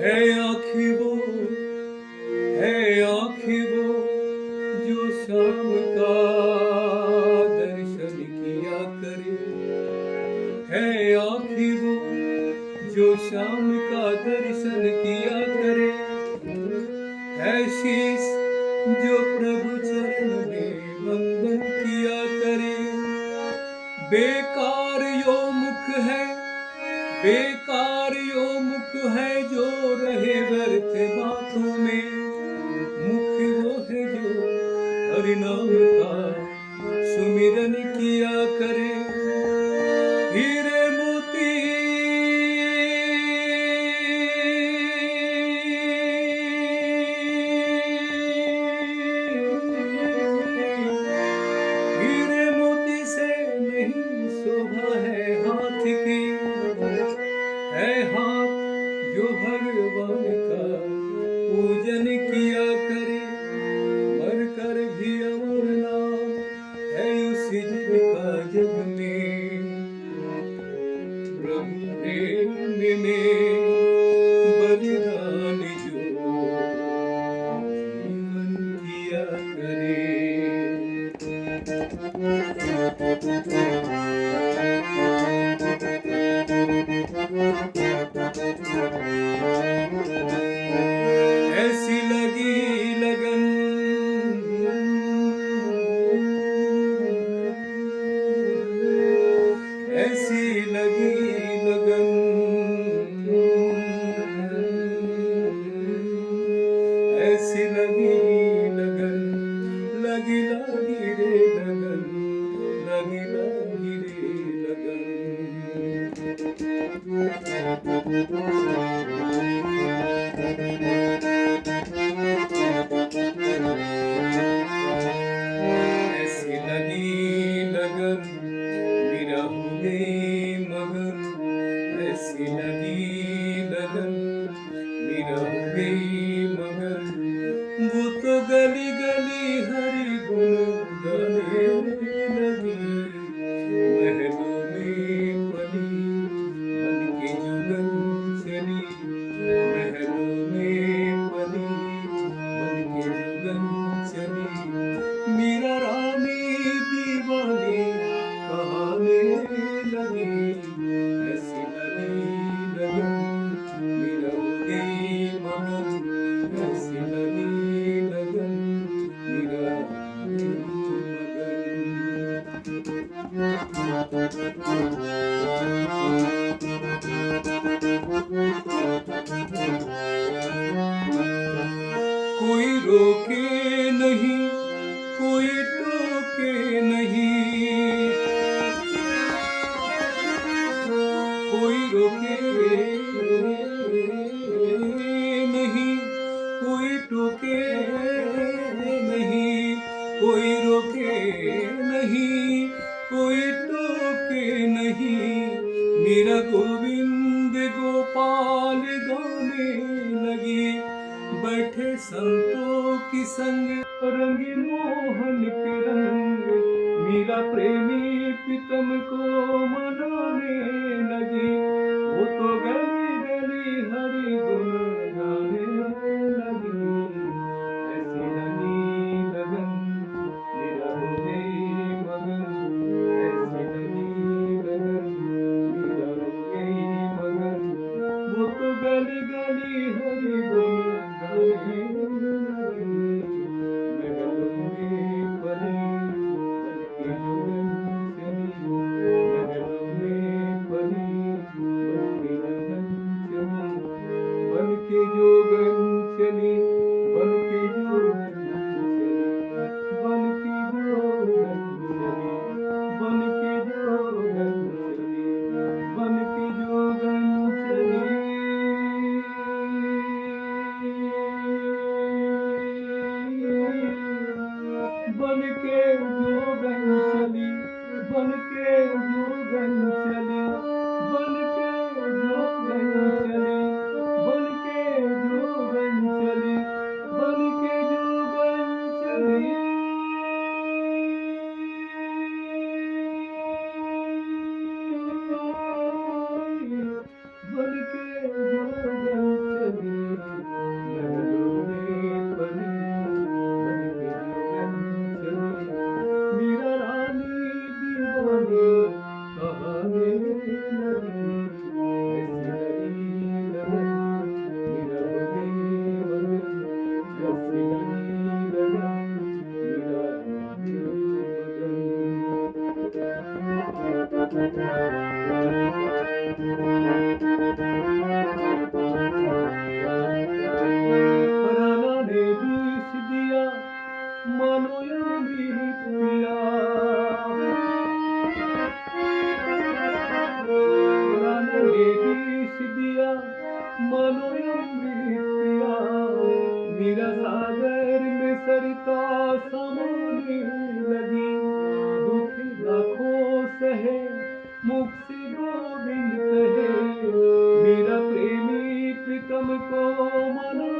है आँखें वो, है आँखें वो जो शाम का दर्शन किया करे। है आँखें वो जो शाम का दर्शन किया करे। है शीश जो प्रभु चरण में वंदन किया करे। बेकार यो मुख है, बेकार यो मुख है जो रहे व्यर्थ बातों में। मुख वो है जो हरिनाम का सुमिरन किया करे। हीरे मोती हीरे मोती से नहीं शोभा है हाथ की। है हाथ जो भगवान का पूजन किया करे। मर कर भी अमर नाम है उस जिनका जग में। प्रभु प्रेम में बलिदान जो जीवन किया करे। ऐसी लगी लगन, ऐसी लगी लगन, ऐसी लगी लगन, लगी लगी रे लगन, लगी लगी रे लगन। ऐसी लगी लगन मेरा हो गई मगन। ऐसी लगी लगन मेरा हो गई मगन। वो तो गली गली हरि गुण गाने लगी। महलों में पली बन के जुगन चली। महलों में पली बन के जुगन चली। मीरा रानी दीवानी कहाने लगी। ऐसी लगी लगन मेरा हो गई मगन। ऐसी लगी लगन मेरा हो गई मगन। कोई रोके नहीं, कोई टोके नहीं। कोई रोके नहीं, कोई टोके नहीं। कोई रोके नहीं, कोई टोके नहीं। मेरा गोविंद गोपाल गाने लगी। बैठे संतों की संग रंगी मोहन के रंग। मीरा प्रेमी प्रीतम को मनाने लगी। वो तो गली गली हरि गुण गाने लगी। ऐसी लगी लगन मेरा हो गई मगन। ऐसी लगी लगन मेरा हो गई मगन। वो तो गली गली हरि गुण गाने लगी। महलों में पली बन के जुगन चली। महलों में पली बन के जुगन चली। बन के जोगन चली, बन के जोगन चली। बन के जोगन चली, बन के जोगन चली। बन के जोगन चली। बन के जोगन चली, बन के जोगन चली। बन के जोगन चली, बन के जोगन चली। मानो अमृत पिया, मेरा सागर में सरिता समाने लगी। दुख लाखों सहे मुख से गोविंद कहे, मेरा प्रेमी प्रीतम को मना